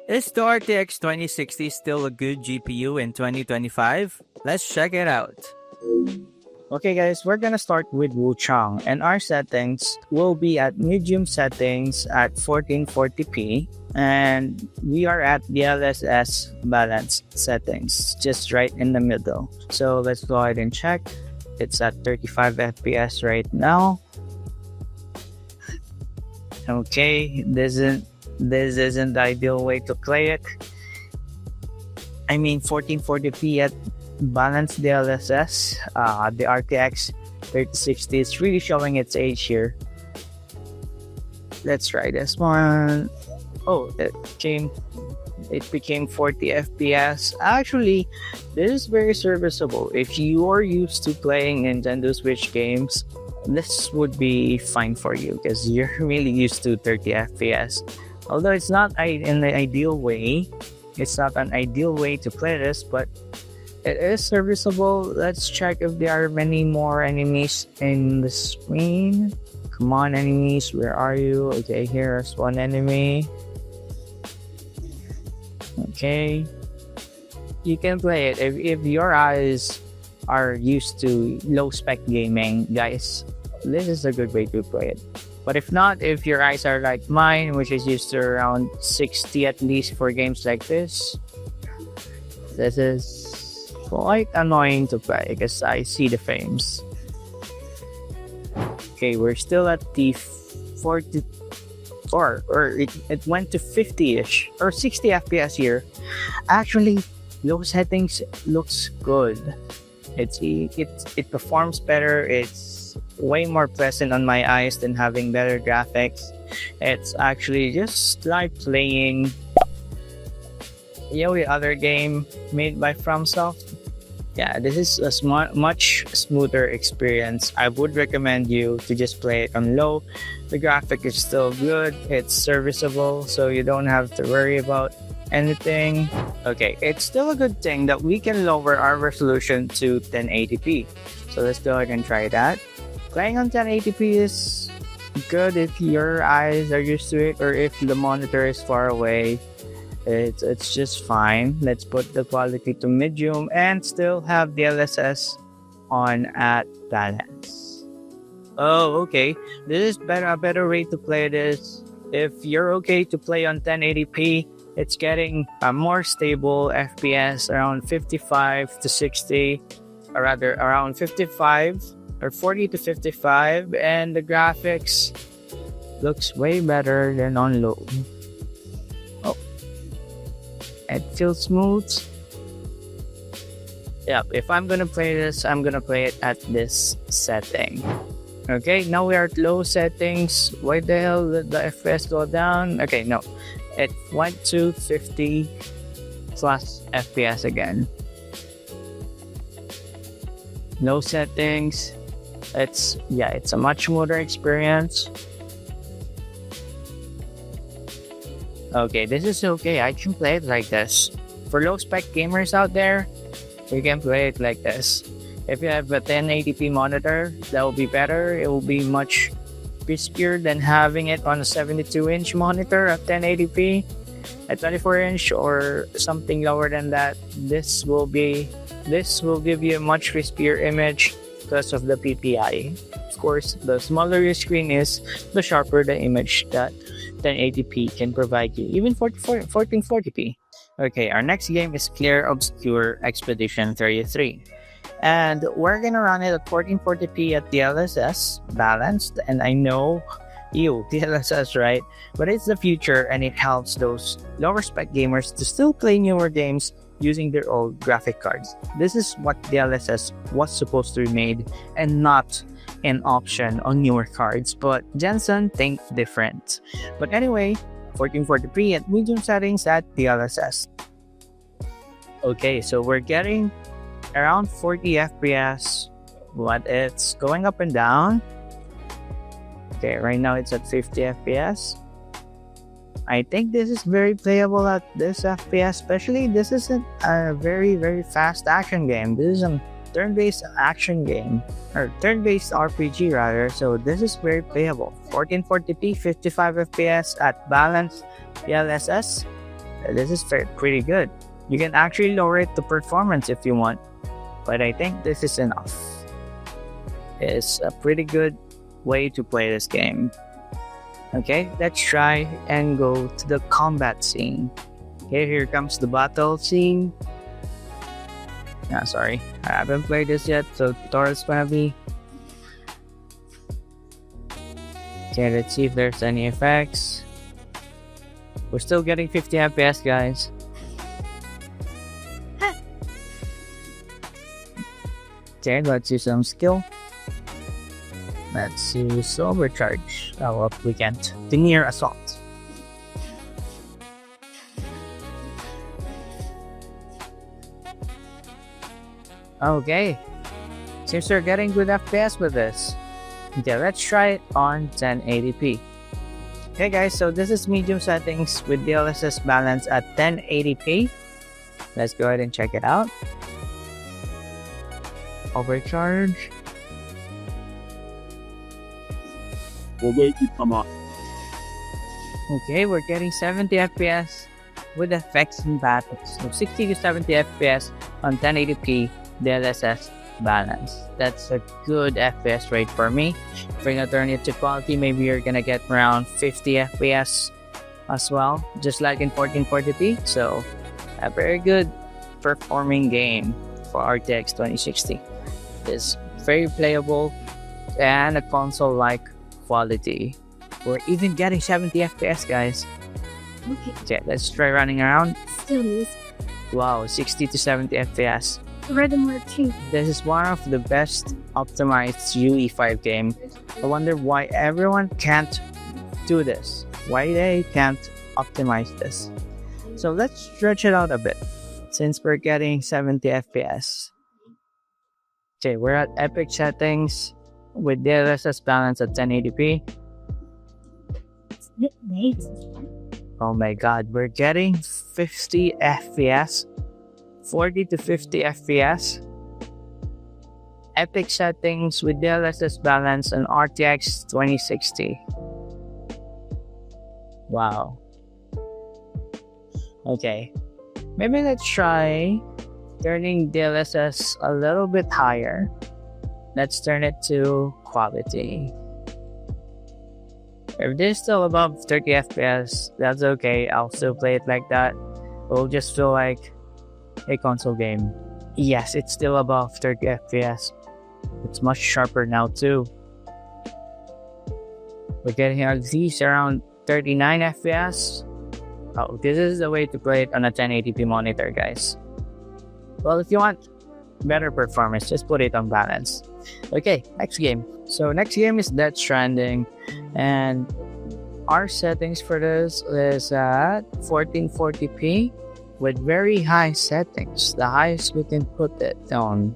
Is the RTX 2060 still a good GPU in 2025? Let's check it out. Okay guys, we're gonna start with WUCHANG, and our settings will be at medium settings at 1440p, and we are at DLSS balance settings, just right in the middle. So let's go ahead and check. It's at 35 FPS right now. Okay, this isn't the ideal way to play it. I mean 1440p at balanced DLSS. The RTX 3060 is really showing its age here. Let's try this one. Oh, it became 40 FPS. Actually, this is very serviceable. If you are used to playing Nintendo Switch games, this would be fine for you because you're really used to 30 FPS. Although it's not in the ideal way, it's not an ideal way to play this, but it is serviceable. Let's check if there are many more enemies in the screen. Come on, enemies, where are you? Okay, here's one enemy. Okay, you can play it if your eyes are used to low spec gaming, guys. This is a good way to play it. But if not, if your eyes are like mine, which is used to around 60 at least for games like this is quite annoying to play because I see the frames. Okay, we're still at the 40 or it went to 50-ish or 60 FPS here. Actually, low settings looks good. It performs better. It's way more pleasant on my eyes than having better graphics. It's actually just like playing the other game made by FromSoft. Yeah, this is a much smoother experience. I would recommend you to just play it on low. The graphic is still good. It's serviceable, so you don't have to worry about anything. Okay, it's still a good thing that we can lower our resolution to 1080p. So let's go ahead and try that. Playing on 1080p is good if your eyes are used to it or if the monitor is far away. It's just fine. Let's put the quality to medium and still have DLSS on at balance. Oh, okay. This is a better way to play this. If you're okay to play on 1080p, it's getting a more stable FPS around 55 to 60, or rather around 55 or 40 to 55, and the graphics looks way better than on low. It feels smooth. Yeah, if I'm gonna play this, I'm gonna play it at this setting. Okay, now we are at low settings. Why the hell did the FPS go down? Okay, no, it went to 50 plus FPS again. Low settings. It's a much smoother experience. Okay, this is okay. I can play it like this. For low spec gamers out there, you can play it like this. If you have a 1080p monitor, that will be better. It will be much crispier than having it on a 72-inch monitor at 1080p. At 24-inch or something lower than that, this will give you a much crispier image because of the PPI. Of course, the smaller your screen is, the sharper the image that 1080p can provide you, even 1440p. Okay, our next game is Clear Obscure Expedition 33. And we're gonna run it at 1440p at DLSS balanced. And I know, DLSS, right? But it's the future and it helps those lower spec gamers to still play newer games using their old graphic cards. This is what DLSS was supposed to be made and not an option on newer cards, but Jensen think different. But anyway, 1440p at medium settings at DLSS. Okay, so we're getting around 40 FPS, but it's going up and down. Okay, right now it's at 50 FPS. I think this is very playable at this FPS, especially this isn't a very, very fast action game. This is a turn-based action game, or turn-based RPG rather, so this is very playable. 1440p, 55 FPS at balanced DLSS. This is pretty good. You can actually lower it to performance if you want, but I think this is enough. It's a pretty good way to play this game. Okay, let's try and go to the combat scene. Okay, here comes the battle scene. Sorry, I haven't played this yet, so tutorial's gonna be. Okay, let's see if there's any effects. We're still getting 50 FPS, guys. Okay, let's use some skill. Let's use overcharge. Oh, well, we can't. The near assault. Okay. Seems we're getting good FPS with this. Okay, let's try it on 1080p. Okay guys, so this is medium settings with DLSS balance at 1080p. Let's go ahead and check it out. Overcharge. Okay, we're getting 70 FPS with effects and battles. So 60 to 70 FPS on 1080p DLSS balance. That's a good FPS rate for me. If you're gonna turn it to quality, maybe you're gonna get around 50 FPS as well, just like in 1440p. So a very good performing game for RTX 2060. It's very playable and a console-like quality. We're even getting 70 FPS, guys. Okay, let's try running around. Still is. Wow, 60 to 70 FPS. Furthermore, too. This is one of the best optimized UE5 game. I wonder why everyone can't do this. Why they can't optimize this. So let's stretch it out a bit since we're getting 70 FPS. Okay, we're at epic settings with DLSS balance at 1080p. Wait. Oh my god, we're getting 50 FPS. 40 to 50 FPS. Epic settings with DLSS balance and RTX 2060. Wow. Okay. Maybe let's try turning DLSS a little bit higher. Let's turn it to quality. If this is still above 30 FPS, that's okay. I'll still play it like that. It'll just feel like a console game. Yes, it's still above 30 FPS. It's much sharper now too. We're getting at least around 39 FPS. Oh, this is the way to play it on a 1080p monitor, guys. Well, if you want better performance, just put it on balance. Okay, next game. So next game is Stranding, and our settings for this is at 1440p with very high settings. The highest we can put it on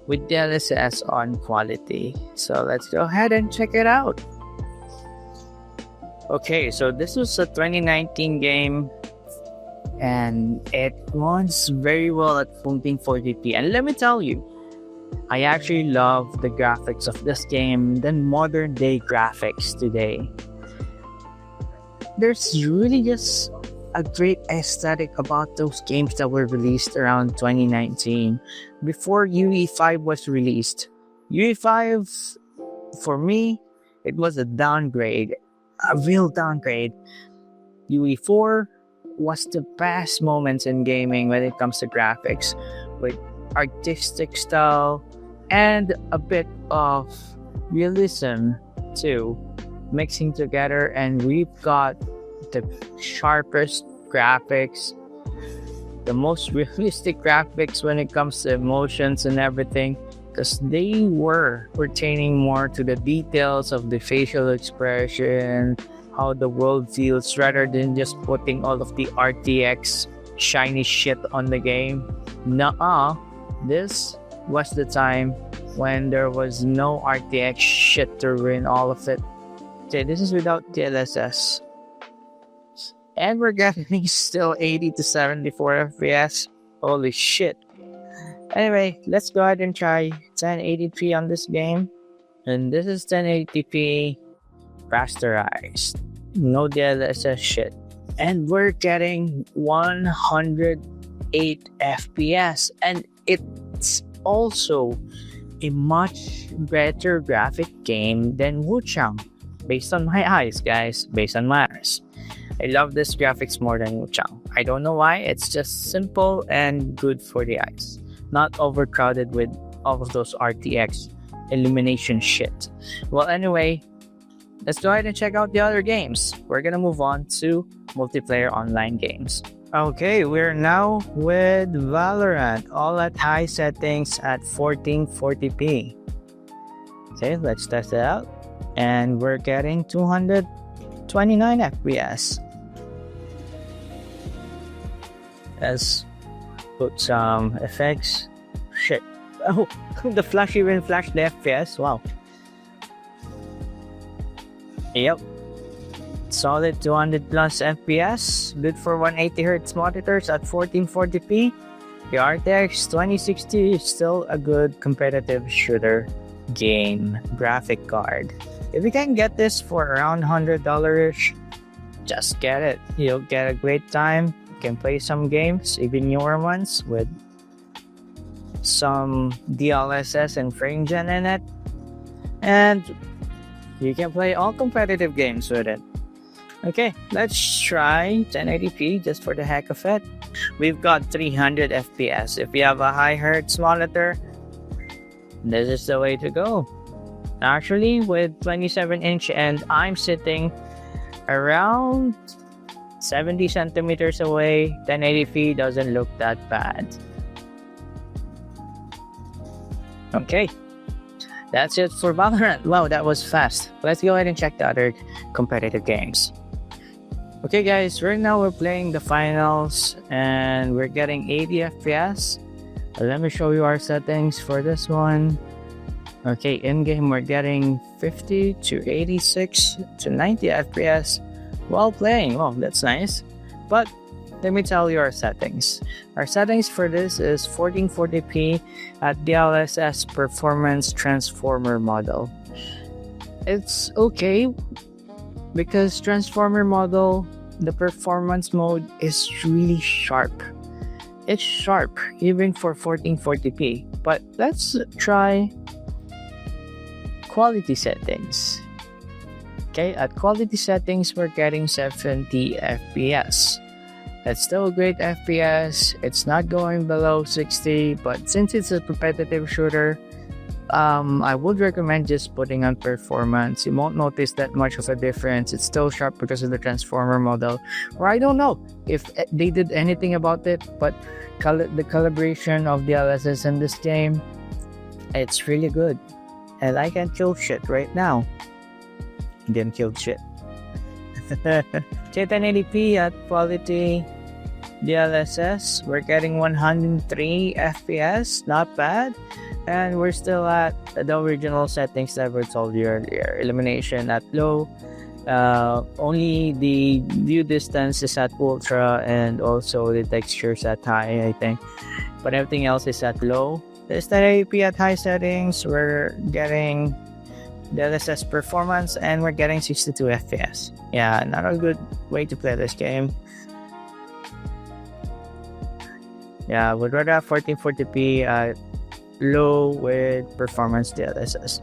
with DLSS on quality. So let's go ahead and check it out. Okay, so this was a 2019 game and it runs very well at 1440p. And let me tell you, I actually love the graphics of this game than modern day graphics today. There's really just a great aesthetic about those games that were released around 2019 before UE5 was released. UE5, for me, it was a downgrade, a real downgrade. UE4 was the best moments in gaming when it comes to graphics, with artistic style and a bit of realism too, mixing together, and we've got the sharpest graphics, the most realistic graphics when it comes to emotions and everything, because they were pertaining more to the details of the facial expression, how the world feels, rather than just putting all of the RTX shiny shit on the game. Nuh-uh. This was the time when there was no RTX shit to ruin all of it. Okay, this is without DLSS. And we're getting still 80 to 74 FPS. Holy shit. Anyway, let's go ahead and try 1080p on this game. And this is 1080p rasterized. No DLSS shit. and we're getting 108 FPS, and it's also a much better graphic game than WUCHANG. Based on my eyes, guys, based on my eyes. I love this graphics more than WUCHANG. I don't know why, it's just simple and good for the eyes. Not overcrowded with all of those RTX illumination shit. Well, anyway, let's go ahead and check out the other games. We're gonna move on to multiplayer online games. Okay, we're now with Valorant, all at high settings at 1440p. Okay, let's test it out. And we're getting 229 FPS. Let's put some effects. Shit. Oh, the flash even flashed the FPS. Wow. Yep. Solid 200 plus FPS. Good for 180Hz monitors at 1440p. The RTX 2060 is still a good competitive shooter game graphic card. If you can get this for around $100-ish, just get it. You'll get a great time. You can play some games, even newer ones, with some DLSS and frame gen in it. And you can play all competitive games with it. Okay, let's try 1080p just for the heck of it. We've got 300 FPS. If you have a high hertz monitor, this is the way to go. Actually, with 27-inch, and I'm sitting around 70 centimeters away, 1080p doesn't look that bad. Okay, that's it for Valorant. Wow, that was fast. Let's go ahead and check the other competitive games. Okay guys, right now we're playing the finals and we're getting 80 FPS. Let me show you our settings for this one. Okay, in-game we're getting 50 to 86 to 90 FPS while playing. Wow, that's nice. But let me tell you our settings. Our settings for this is 1440p at DLSS Performance Transformer model. It's okay because Transformer model, the performance mode is really sharp. It's sharp even for 1440p. But let's try quality settings. Okay, at quality settings we're getting 70 FPS. That's still a great FPS. It's not going below 60, but since it's a competitive shooter, I would recommend just putting on performance. You won't notice that much of a difference. It's still sharp because of the transformer model. Or I don't know if they did anything about it, but the calibration of the DLSS in this game, it's really good. And I can kill shit right now. Didn't kill shit. 1080p at quality DLSS. We're getting 103 FPS. Not bad. And we're still at the original settings that we told you earlier. Illumination at low. Only the view distance is at ultra, and also the textures at high, I think. But everything else is at low. This 1080p at high settings, we're getting DLSS performance, and we're getting 62 FPS. Yeah, not a good way to play this game. Yeah, would rather have 1440p at low with performance DLSS.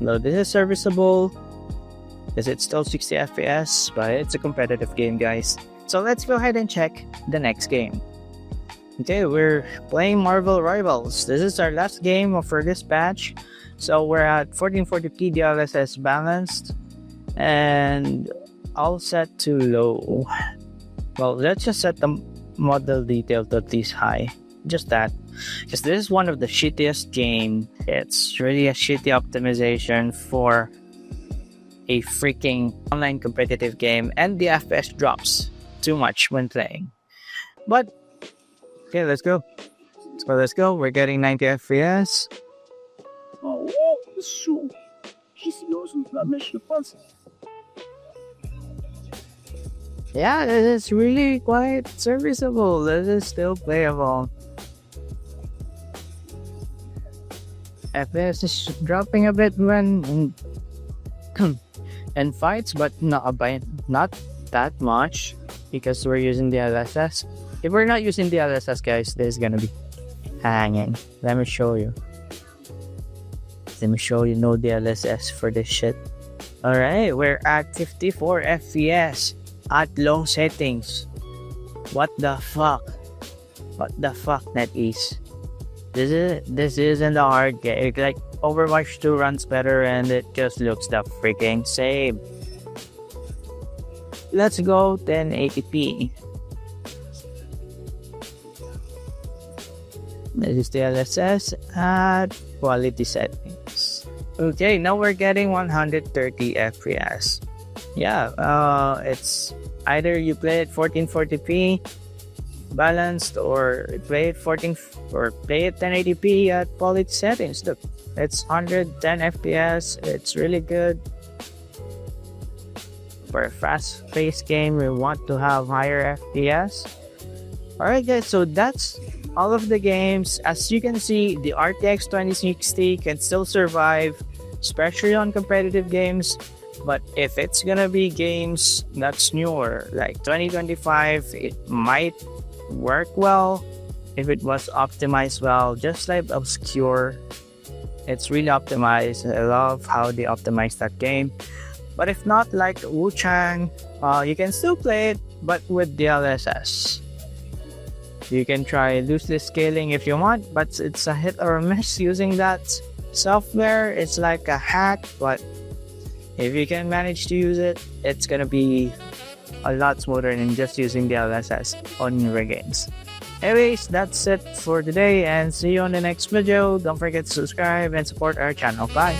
No, this is serviceable. Is it still 60 FPS? But it's a competitive game, guys. So let's go ahead and check the next game. Okay, we're playing Marvel Rivals. This is our last game for this batch. So we're at 1440p DLSS balanced and all set to low. Well, let's just set the model detail to at least high. Just that. Because this is one of the shittiest game. It's really a shitty optimization for a freaking online competitive game, and the FPS drops too much when playing. But okay, let's go. Let's go. We're getting 90 FPS. Yeah, this is really quite serviceable. This is still playable. FPS is dropping a bit when in fights, but not that much because we're using DLSS. If we're not using DLSS, guys, this is gonna be hanging. Let me show you. Let me show you no DLSS for this shit. Alright, we're at 54 FPS at low settings. What the fuck? What the fuck, NetEase? This isn't a hard game. Like, Overwatch 2 runs better and it just looks the freaking same. Let's go 1080p. This is DLSS at quality settings. Okay, now we're getting 130 FPS. Yeah, it's either you play it 1440p balanced or play it 1080p at quality settings. Look, it's 110 FPS. It's really good. For a fast-paced game, we want to have higher FPS. Alright guys, so that's all of the games. As you can see, the RTX 2060 can still survive, especially on competitive games. But if it's gonna be games that's newer, like 2025, it might work well if it was optimized well. Just like Obscure, it's really optimized. I love how they optimized that game. But if not, like WUCHANG, you can still play it, but with DLSS. You can try loosely scaling if you want, but it's a hit or a miss using that software. It's like a hack, but if you can manage to use it, it's gonna be a lot smoother than just using DLSS on newer games. Anyways, that's it for today and see you on the next video. Don't forget to subscribe and support our channel. Bye!